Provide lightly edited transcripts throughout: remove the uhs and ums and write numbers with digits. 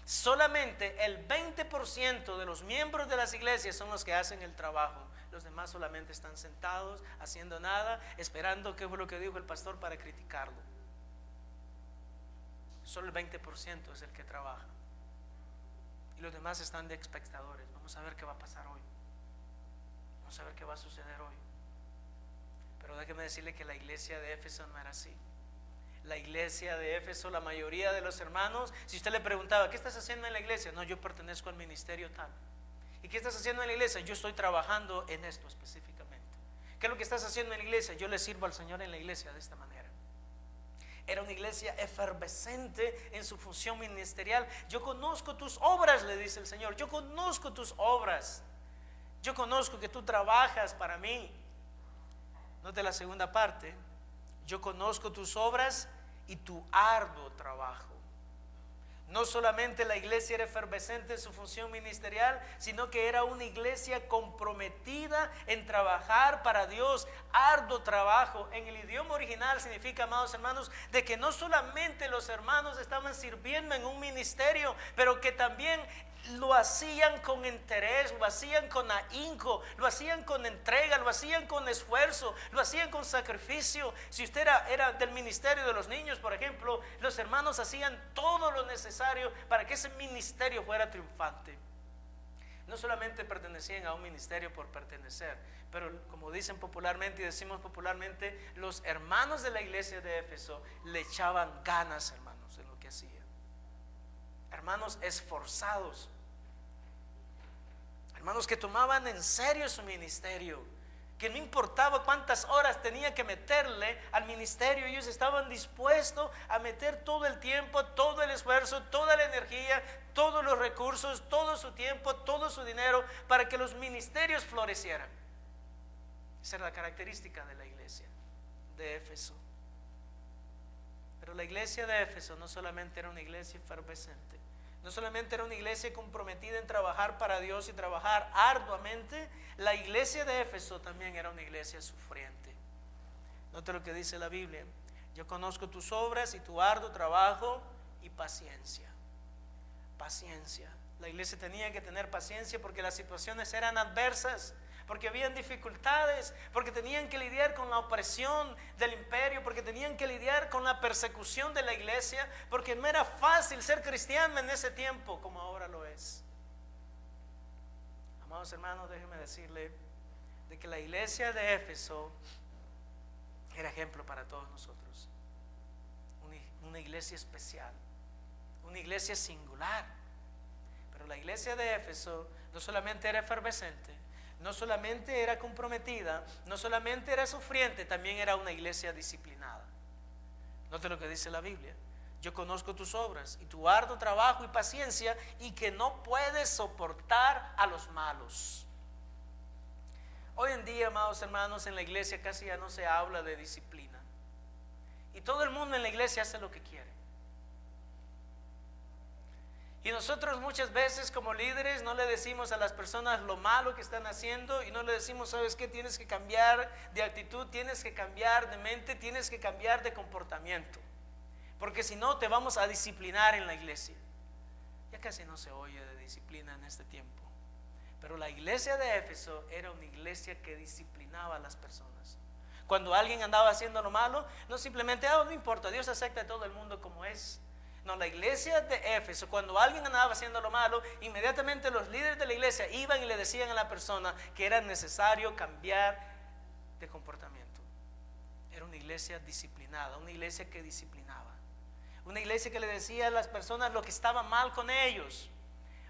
Solamente el 20% de los miembros de las iglesias son los que hacen el trabajo. Los demás solamente están sentados, haciendo nada, esperando qué fue lo que dijo el pastor para criticarlo. Solo el 20% es el que trabaja. Y los demás están de espectadores. Vamos a ver qué va a pasar hoy. Vamos a ver qué va a suceder hoy. Pero déjeme decirle que la iglesia de Éfeso no era así. La iglesia de Éfeso, la mayoría de los hermanos, si usted le preguntaba, ¿qué estás haciendo en la iglesia? No, yo pertenezco al ministerio tal. ¿Y qué estás haciendo en la iglesia? Yo estoy trabajando en esto específicamente. ¿Qué es lo que estás haciendo en la iglesia? Yo le sirvo al Señor en la iglesia de esta manera. Era una iglesia efervescente en su función ministerial. Yo conozco tus obras, le dice el Señor. Yo conozco tus obras. Yo conozco que tú trabajas para mí. Note la segunda parte. Yo conozco tus obras y tu arduo trabajo. No solamente la iglesia era efervescente en su función ministerial, sino que era una iglesia comprometida en trabajar para Dios. Arduo trabajo en el idioma original significa, amados hermanos, de que no solamente los hermanos estaban sirviendo en un ministerio, pero que también lo hacían con interés, lo hacían con ahínco, lo hacían con entrega, lo hacían con esfuerzo, lo hacían con sacrificio. Si usted era del ministerio de los niños, por ejemplo, los hermanos hacían todo lo necesario para que ese ministerio fuera triunfante. No solamente pertenecían a un ministerio por pertenecer, pero como dicen popularmente y decimos popularmente, los hermanos de la iglesia de Éfeso le echaban ganas, hermanos, en lo que hacían. Hermanos esforzados, hermanos que tomaban en serio su ministerio, que no importaba cuántas horas tenía que meterle al ministerio, ellos estaban dispuestos a meter todo el tiempo, todo el esfuerzo, toda la energía, todos los recursos, todo su tiempo, todo su dinero para que los ministerios florecieran. Esa era la característica de la iglesia de Éfeso. Pero la iglesia de Éfeso no solamente era una iglesia efervescente, no solamente era una iglesia comprometida en trabajar para Dios y trabajar arduamente, la iglesia de Éfeso también era una iglesia sufriente. Note lo que dice la Biblia: yo conozco tus obras y tu arduo trabajo y paciencia. Paciencia. La iglesia tenía que tener paciencia porque las situaciones eran adversas, porque habían dificultades, porque tenían que lidiar con la opresión del imperio, porque tenían que lidiar con la persecución de la iglesia, porque no era fácil ser cristiano en ese tiempo como ahora lo es. Amados hermanos, déjenme decirle de que la iglesia de Éfeso era ejemplo para todos nosotros. Una iglesia especial, una iglesia singular. Pero la iglesia de Éfeso no solamente era efervescente, no solamente era comprometida, no solamente era sufriente, también era una iglesia disciplinada. Note lo que dice la Biblia: yo conozco tus obras y tu arduo trabajo y paciencia, y que no puedes soportar a los malos. Hoy en día, amados hermanos, en la iglesia casi ya no se habla de disciplina, y todo el mundo en la iglesia hace lo que quiere. Y nosotros muchas veces como líderes no le decimos a las personas lo malo que están haciendo, y no le decimos, ¿sabes qué? Tienes que cambiar de actitud, tienes que cambiar de mente, tienes que cambiar de comportamiento, porque si no te vamos a disciplinar en la iglesia. Ya casi no se oye de disciplina en este tiempo, pero la iglesia de Éfeso era una iglesia que disciplinaba a las personas. Cuando alguien andaba haciendo lo malo, no simplemente, no importa, Dios acepta a todo el mundo como es. No, la iglesia de Éfeso, cuando alguien andaba haciendo lo malo, inmediatamente los líderes de la iglesia iban y le decían a la persona que era necesario cambiar de comportamiento. Era una iglesia disciplinada, una iglesia que disciplinaba, una iglesia que le decía a las personas lo que estaba mal con ellos.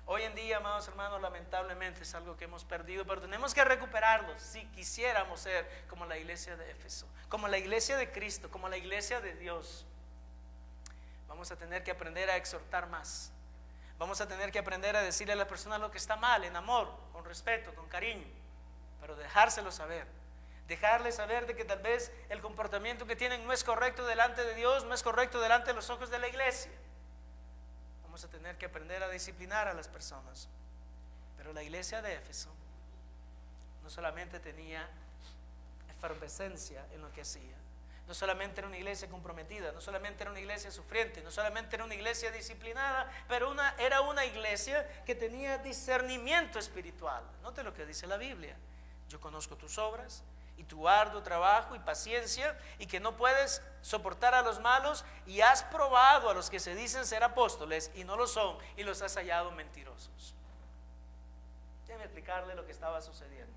Hoy en día, amados hermanos, lamentablemente es algo que hemos perdido, pero tenemos que recuperarlo si quisiéramos ser como la iglesia de Éfeso, como la iglesia de Cristo, como la iglesia de Dios. Vamos a tener que aprender a exhortar más. Vamos a tener que aprender a decirle a la persona lo que está mal, en amor, con respeto, con cariño, pero dejárselo saber. Dejarle saber de que tal vez el comportamiento que tienen no es correcto delante de Dios, no es correcto delante de los ojos de la iglesia. Vamos a tener que aprender a disciplinar a las personas. Pero la iglesia de Éfeso no solamente tenía efervescencia en lo que hacía, No solamente era una iglesia comprometida, no solamente era una iglesia sufriente, no solamente era una iglesia disciplinada, pero era una iglesia que tenía discernimiento espiritual. Note lo que dice la Biblia: yo conozco tus obras y tu arduo trabajo y paciencia, y que no puedes soportar a los malos, y has probado a los que se dicen ser apóstoles y no lo son, y los has hallado mentirosos. Déjeme explicarle lo que estaba sucediendo.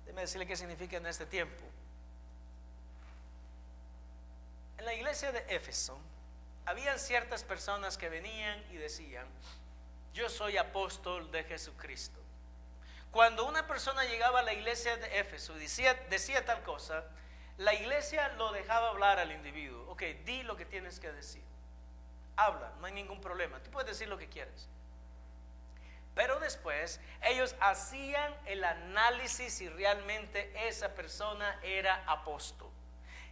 Déjeme decirle qué significa en este tiempo. En la iglesia de Éfeso habían ciertas personas que venían y decían: yo soy apóstol de Jesucristo. Cuando una persona llegaba a la iglesia de Éfeso y decía tal cosa, la iglesia lo dejaba hablar al individuo. Ok, di lo que tienes que decir. Habla, no hay ningún problema. Tú puedes decir lo que quieres. Pero después ellos hacían el análisis si realmente esa persona era apóstol.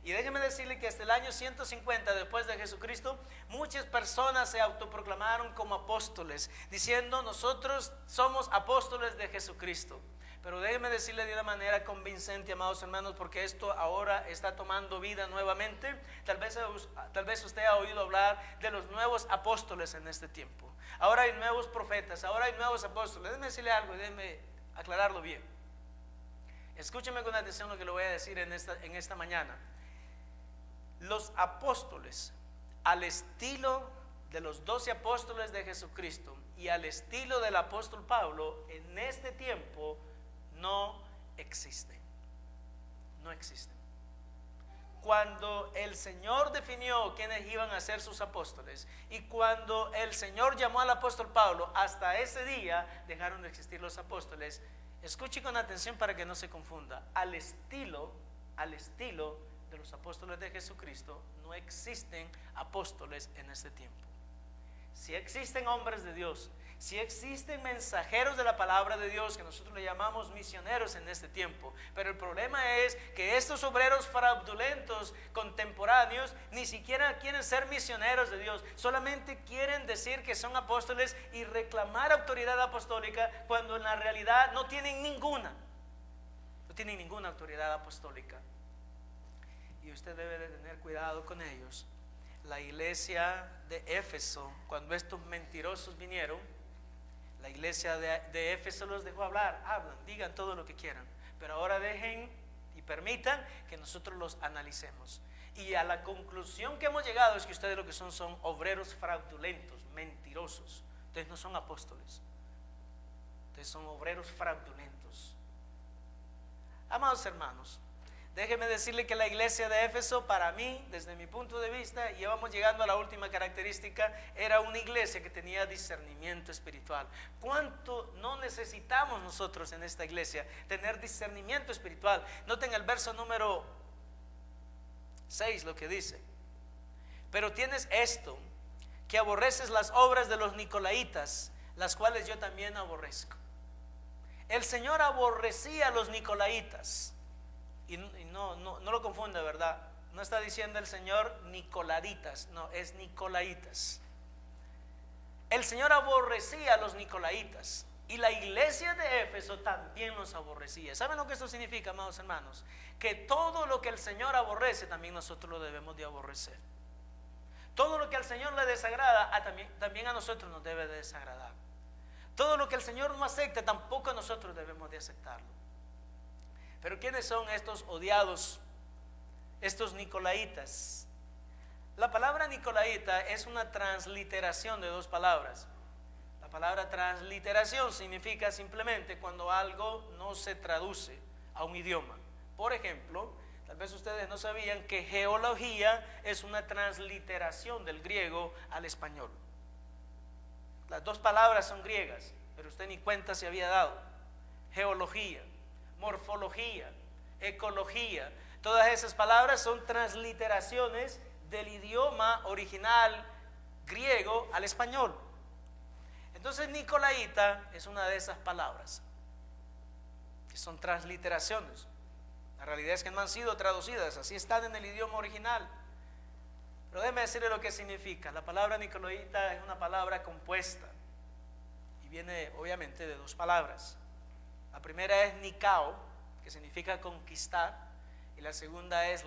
Y déjeme decirle que hasta el año 150 después de Jesucristo, muchas personas se autoproclamaron como apóstoles, diciendo: nosotros somos apóstoles de Jesucristo. Pero déjeme decirle de una manera convincente, amados hermanos, porque esto ahora está tomando vida nuevamente. Tal vez usted ha oído hablar de los nuevos apóstoles en este tiempo. Ahora hay nuevos profetas, ahora hay nuevos apóstoles. Déjeme decirle algo y déjeme aclararlo bien. Escúcheme con atención lo que le voy a decir en esta mañana. Los apóstoles, al estilo de los 12 apóstoles de Jesucristo y al estilo del apóstol Pablo, en este tiempo no existen. No existen. Cuando el Señor definió quiénes iban a ser sus apóstoles, y cuando el Señor llamó al apóstol Pablo, hasta ese día dejaron de existir los apóstoles. Escuche con atención para que no se confunda. Al estilo de los apóstoles de Jesucristo, no existen apóstoles en este tiempo. Si existen hombres de Dios, si existen mensajeros de la palabra de Dios, que nosotros le llamamos misioneros en este tiempo, pero el problema es que estos obreros fraudulentos contemporáneos ni siquiera quieren ser misioneros de Dios, solamente quieren decir que son apóstoles y reclamar autoridad apostólica, cuando en la realidad no tienen ninguna autoridad apostólica. Y usted debe de tener cuidado con ellos. La iglesia de Éfeso, cuando estos mentirosos vinieron, la iglesia de Éfeso los dejó hablar. Hablan, digan todo lo que quieran, pero ahora dejen y permitan que nosotros los analicemos. Y a la conclusión que hemos llegado es que ustedes lo que son obreros fraudulentos, mentirosos. Ustedes no son apóstoles, ustedes son obreros fraudulentos. Amados hermanos, déjeme decirle que la iglesia de Éfeso, para mí, desde mi punto de vista, y ya vamos llegando a la última característica, era una iglesia que tenía discernimiento espiritual. ¿Cuánto no necesitamos nosotros en esta iglesia tener discernimiento espiritual? Noten el verso número 6 lo que dice: pero tienes esto, que aborreces las obras de los nicolaitas, las cuales yo también aborrezco. El Señor aborrecía a los nicolaitas. Y no lo confunde, ¿verdad? No está diciendo el Señor nicoladitas, no, es nicolaitas. El Señor aborrecía a los nicolaitas, y la iglesia de Éfeso también los aborrecía. ¿Saben lo que esto significa, amados hermanos? Que todo lo que el Señor aborrece, también nosotros lo debemos de aborrecer. Todo lo que al Señor le desagrada, también a nosotros nos debe de desagradar. Todo lo que el Señor no acepta, tampoco a nosotros debemos de aceptarlo. Pero ¿quiénes son estos odiados, estos nicolaitas? La palabra nicolaita es una transliteración de dos palabras. La palabra transliteración significa simplemente cuando algo no se traduce a un idioma. Por ejemplo, tal vez ustedes no sabían que geología es una transliteración del griego al español. Las dos palabras son griegas, pero usted ni cuenta se había dado. Geología, morfología, ecología, todas esas palabras son transliteraciones del idioma original griego al español. Entonces nicolaita es una de esas palabras que son transliteraciones. La realidad es que no han sido traducidas, así están en el idioma original. Pero déjeme decirle lo que significa. La palabra nicolaita es una palabra compuesta y viene obviamente de dos palabras. La primera es Nikao, que significa conquistar, y la segunda es